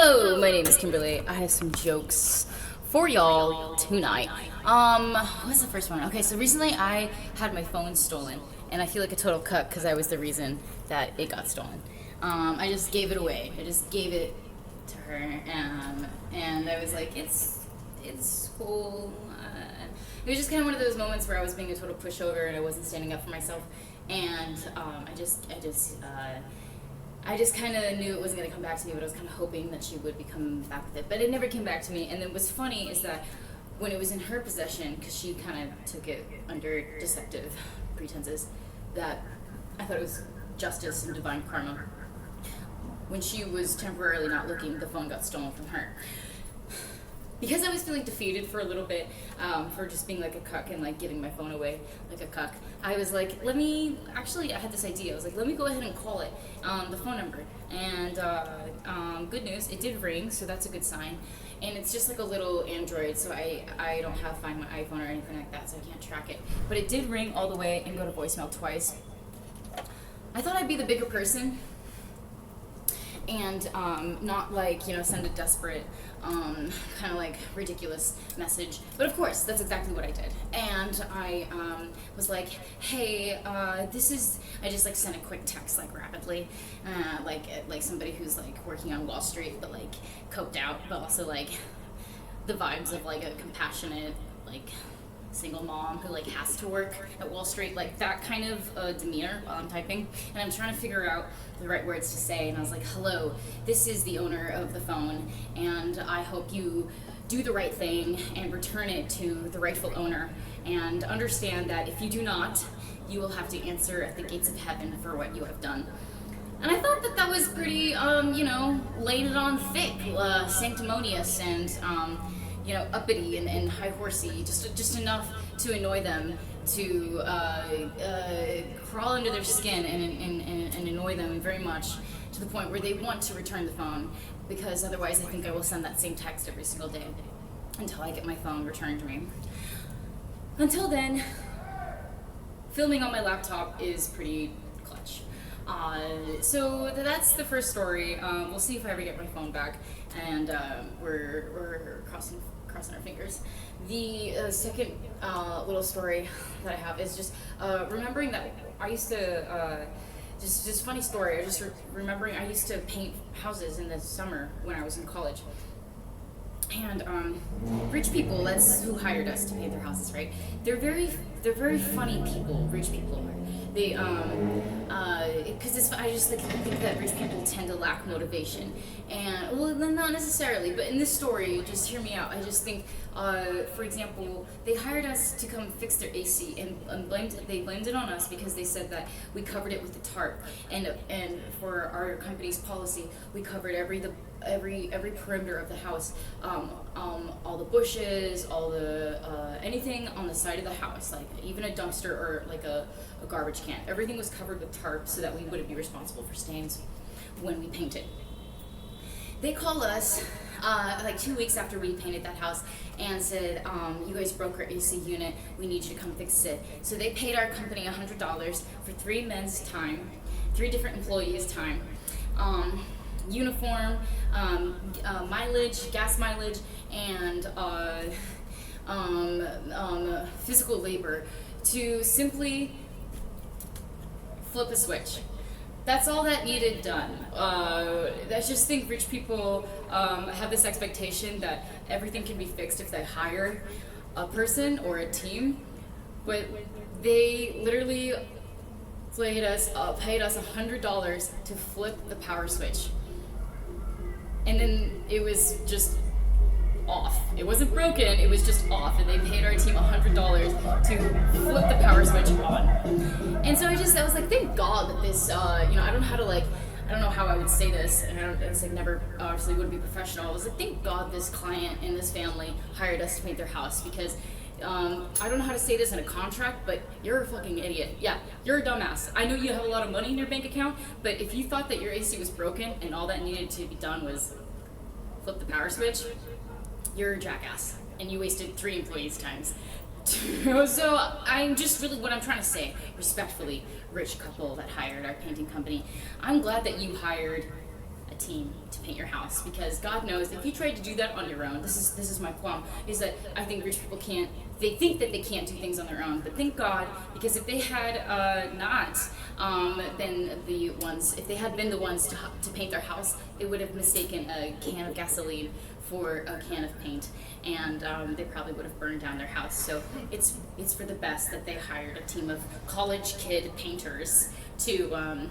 Hello, my name is Kimberly. I have some jokes for y'all tonight. What's the first one? Okay, so recently I had my phone stolen, and I feel like a total cuck because I was the reason that it got stolen. I just gave it away. I just gave it to her, and I was like, it's cool. It was just kind of one of those moments where I was being a total pushover and I wasn't standing up for myself, and I just kind of knew it wasn't going to come back to me, but I was kind of hoping that she would be coming back with it. But it never came back to me. And then what's funny is that when it was in her possession, because she kind of took it under deceptive pretenses, that I thought it was justice and divine karma. When she was temporarily not looking, the phone got stolen from her. Because I was feeling defeated for a little bit, for just being like a cuck and like giving my phone away like a cuck, I was like, I had this idea. I was like, let me go ahead and call it, the phone number. And good news, it did ring, so that's a good sign. And it's just like a little Android, so I don't have Find My iPhone or anything like that, so I can't track it. But it did ring all the way and go to voicemail twice. I thought I'd be the bigger person and not like, send a desperate, kind of like ridiculous message. But of course, that's exactly what I did. And I was like, hey, I just like sent a quick text like rapidly, like somebody who's like working on Wall Street, but like coked out, but also like the vibes of like a compassionate, like single mom who like has to work at Wall Street, like that kind of demeanor while I'm typing, and I'm trying to figure out the right words to say. And I was like, hello, this is the owner of the phone, and I hope you do the right thing and return it to the rightful owner, and understand that if you do not, you will have to answer at the gates of heaven for what you have done. And I thought that was pretty, laid it on thick, sanctimonious, and uppity and high horsey, just enough to annoy them, to crawl under their skin and annoy them very much to the point where they want to return the phone, because otherwise I think I will send that same text every single day until I get my phone returned to me. Until then, filming on my laptop is pretty clutch. So that's the first story. We'll see if I ever get my phone back, and we're crossing our fingers. The second little story that I have is just remembering that I used to just funny story. I just remembering I used to paint houses in the summer when I was in college. And rich people, that's who hired us to paint their houses, right? They're very funny people. Rich people are. They because I just think that rich people tend to lack motivation, and well, not necessarily, but in this story, just hear me out. I just think, for example, they hired us to come fix their AC, and they blamed it on us because they said that we covered it with a tarp, and for our company's policy, we covered every perimeter of the house, all the bushes, all the anything on the side of the house, like even a dumpster or like a garbage can. Everything was covered with tarp so that we wouldn't be responsible for stains when we painted. They called us like 2 weeks after we painted that house and said, you guys broke our AC unit, we need you to come fix it. So they paid our company $100 for 3 men's time, 3 different employees' time, uniform, mileage, gas mileage, and physical labor to simply flip a switch. That's all that needed done. I just think rich people have this expectation that everything can be fixed if they hire a person or a team, but they literally paid us $100 to flip the power switch. And then it was just off. It wasn't broken, it was just off, and they paid our team $100 to flip the power switch on. And so I was like, thank God that this, I don't know how I would say this, and I never obviously would be professional. I was like, thank God this client and this family hired us to paint their house, because I don't know how to say this in a contract, but you're a fucking idiot. Yeah, you're a dumbass. I know you have a lot of money in your bank account, but if you thought that your AC was broken and all that needed to be done was flip the power switch, you're a jackass, and you wasted 3 employees' times. So I'm just really, what I'm trying to say, respectfully, rich couple that hired our painting company, I'm glad that you hired a team to paint your house, because God knows if you tried to do that on your own, this is my qualm, is that I think rich people can't. They think that they can't do things on their own, but thank God, because if they had not been the ones, if they had been the ones to paint their house, they would have mistaken a can of gasoline for a can of paint, and they probably would have burned down their house. So it's for the best that they hired a team of college kid painters to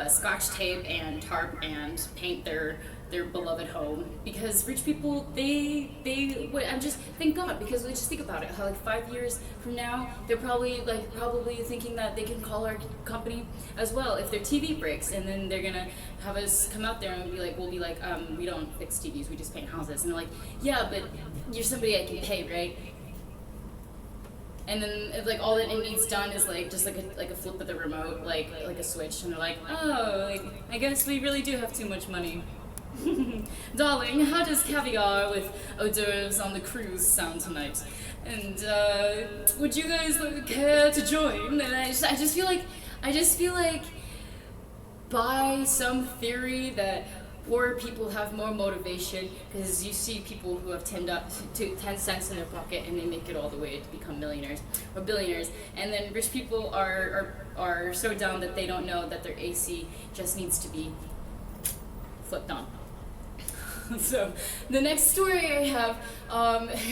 scotch tape and tarp and paint their beloved home, because rich people, I'm just, thank God, because we just think about it, how like 5 years from now, they're probably thinking that they can call our company as well if their TV breaks, and then they're gonna have us come out there and we'll be like, we don't fix TVs, we just paint houses, and they're like, yeah, but you're somebody I can pay, right? And then like all that it needs done is like just like a flip of the remote, like a switch, and they're like, oh, like I guess we really do have too much money. Darling, how does caviar with hors d'oeuvres on the cruise sound tonight? And would you guys care to join? And I just feel like by some theory that poor people have more motivation, because you see people who have 10 cents in their pocket and they make it all the way to become millionaires or billionaires, and then rich people are so dumb that they don't know that their AC just needs to be flipped on. So the next story I have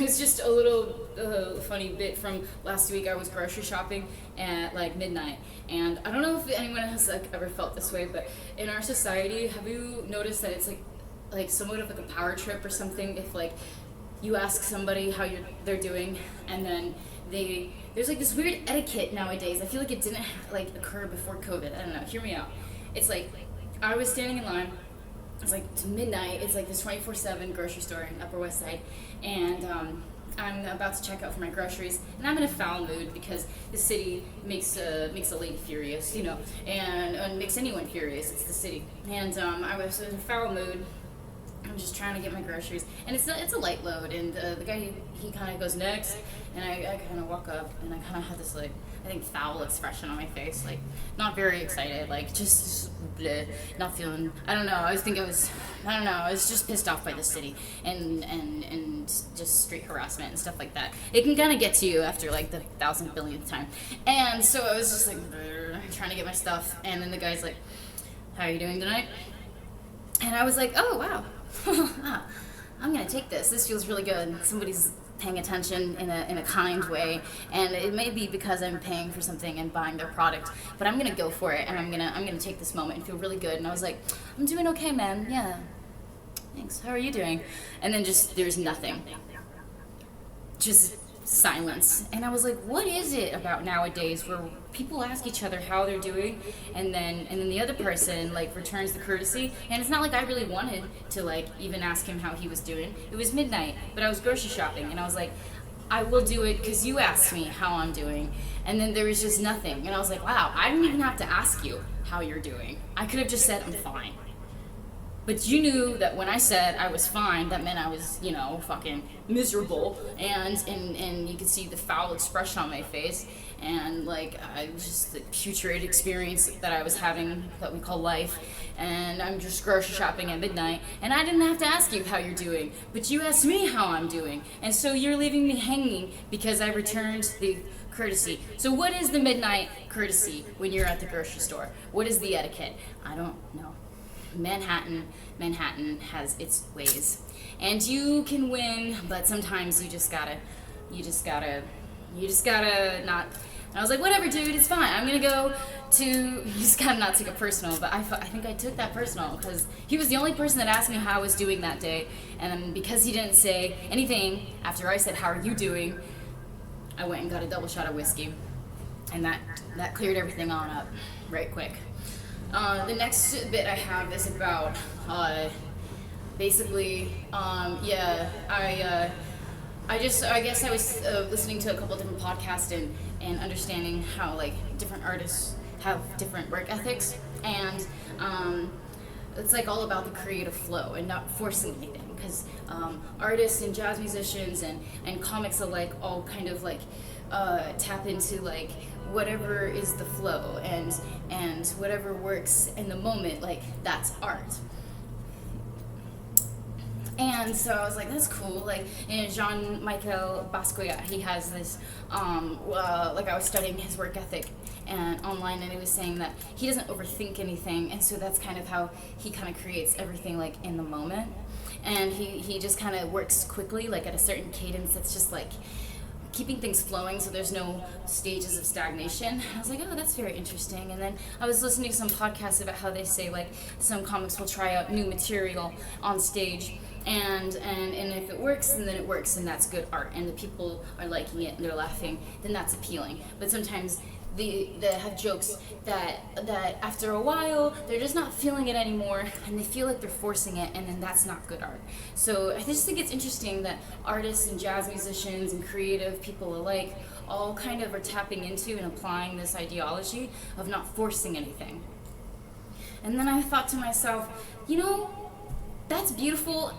is just a little funny bit from last week. I was grocery shopping at like midnight, and I don't know if anyone has like ever felt this way, but in our society, have you noticed that it's like somewhat of like a power trip or something if like you ask somebody how they're doing, and then there's like this weird etiquette nowadays. I feel like it didn't like occur before COVID. I don't know. Hear me out. It's like I was standing in line. It's like to midnight. It's like this 24/7 grocery store in Upper West Side, and I'm about to check out for my groceries, and I'm in a foul mood because the city makes a lady furious, you know, and makes anyone furious. It's the city, and I was in a foul mood. I'm just trying to get my groceries, and it's a light load, and the guy he kind of goes next, and I kind of walk up, and I kind of have this like I think foul expression on my face, like not very excited, like just bleh, not feeling. I don't know. I was just pissed off by the city and just street harassment and stuff like that. It can kind of get to you after like the 1,000 billionth time, and so I was just like trying to get my stuff, and then the guy's like, "How are you doing tonight?" And I was like, "Oh wow." I'm gonna take this. This feels really good. Somebody's paying attention in a kind way, and it may be because I'm paying for something and buying their product, but I'm gonna go for it, and I'm gonna take this moment and feel really good. And I was like, I'm doing okay, man. Yeah, thanks. How are you doing? And then there's nothing. Just silence. And I was like, what is it about nowadays where people ask each other how they're doing, and then the other person like returns the courtesy? And it's not like I really wanted to like even ask him how he was doing. It was midnight, but I was grocery shopping, and I was like, I will do it because you asked me how I'm doing. And then there was just nothing, and I was like, wow, I didn't even have to ask you how you're doing. I could have just said I'm fine. But you knew that when I said I was fine, that meant I was, you know, fucking miserable, and you could see the foul expression on my face, and like just the putrid experience that I was having that we call life, and I'm just grocery shopping at midnight, and I didn't have to ask you how you're doing, but you asked me how I'm doing, and so you're leaving me hanging because I returned the courtesy. So what is the midnight courtesy when you're at the grocery store? What is the etiquette? I don't know. Manhattan has its ways, and you can win, but sometimes you just gotta not. And I was like, whatever, dude, it's fine. I'm gonna go to. You just gotta not take it personal, but I think I took that personal because he was the only person that asked me how I was doing that day, and then because he didn't say anything after I said how are you doing, I went and got a double shot of whiskey, and that cleared everything on up right quick. The next bit I have is about basically, I guess I was listening to a couple different podcasts and understanding how like different artists have different work ethics, and it's like all about the creative flow and not forcing anything, because artists and jazz musicians and comics alike all kind of like tap into like whatever is the flow, and whatever works in the moment, like that's art. And so I was like, that's cool. Like, and Jean-Michel Basquiat, he has this, like I was studying his work ethic and online, and he was saying that he doesn't overthink anything, and so that's kind of how he kind of creates everything like in the moment. And he just kind of works quickly, like at a certain cadence that's just like keeping things flowing, so there's no stages of stagnation. I was like, oh, that's very interesting. And then I was listening to some podcasts about how they say like some comics will try out new material on stage, and if it works, and then it works, and that's good art, and the people are liking it and they're laughing, then that's appealing. But sometimes they have jokes that after a while they're just not feeling it anymore, and they feel like they're forcing it, and then that's not good art. So I just think it's interesting that artists and jazz musicians and creative people alike all kind of are tapping into and applying this ideology of not forcing anything. And then I thought to myself, you know, that's beautiful,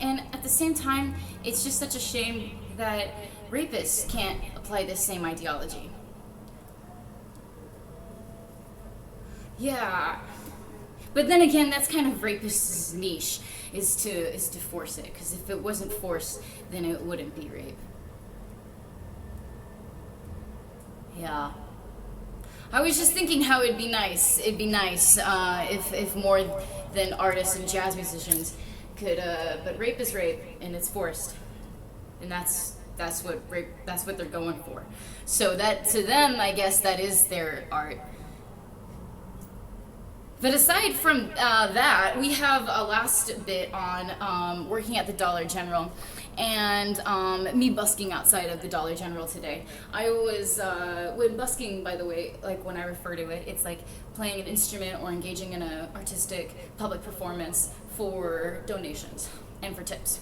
and at the same time it's just such a shame that rapists can't apply this same ideology. Yeah, but then again, that's kind of rapist's niche, is to force it, because if it wasn't forced, then it wouldn't be rape. Yeah. I was just thinking how it'd be nice if more than artists and jazz musicians could, but rape is rape, and it's forced, and that's what they're going for. So that, to them, I guess that is their art. But aside from that, we have a last bit on working at the Dollar General, and me busking outside of the Dollar General today. I was, when busking, by the way, like when I refer to it, it's like playing an instrument or engaging in an artistic public performance for donations and for tips.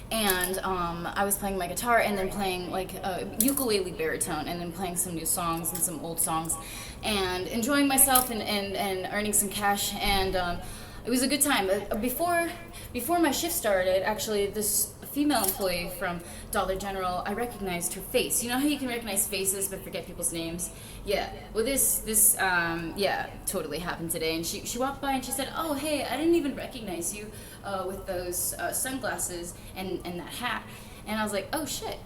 And I was playing my guitar and then playing like a ukulele baritone, and then playing some new songs and some old songs, and enjoying myself and earning some cash, and it was a good time. Before my shift started, actually, this female employee from Dollar General, I recognized her face. You know how you can recognize faces but forget people's names? Yeah. Well, this totally happened today. And she walked by and she said, "Oh, hey, I didn't even recognize you with those sunglasses and that hat." And I was like, "Oh shit."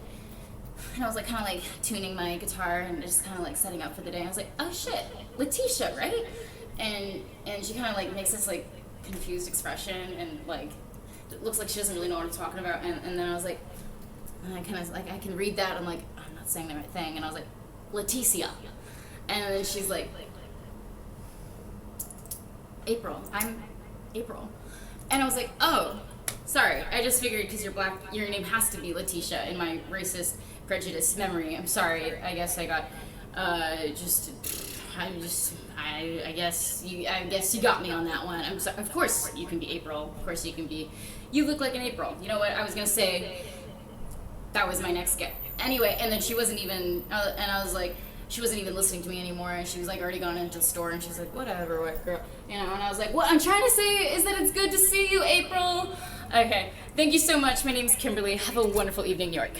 And I was like kind of like tuning my guitar and just kind of like setting up for the day. I was like, "Oh shit, Laticia, right?" And she kind of like makes this like confused expression, and like it looks like she doesn't really know what I'm talking about. And then I was like, and I kind of like, I can read that. I'm like, I'm not saying the right thing. And I was like, "Laticia." And then she's like, "April, I'm April." And I was like, "Oh, sorry. I just figured because you're black, your name has to be Laticia." In my racist, prejudiced memory, I'm sorry. I guess I got I guess you got me on that one. I'm sorry. Of course you can be April. Of course you can be. You look like an April. You know what? I was gonna say. That was my next guess. Anyway, and then she wasn't even. And I was like, she wasn't even listening to me anymore, and she was like already gone into the store, and she's like, "Whatever, what girl," you know. And I was like, "What I'm trying to say is that it's good to see you, April." Okay, thank you so much. My name's Kimberly. Have a wonderful evening, New York.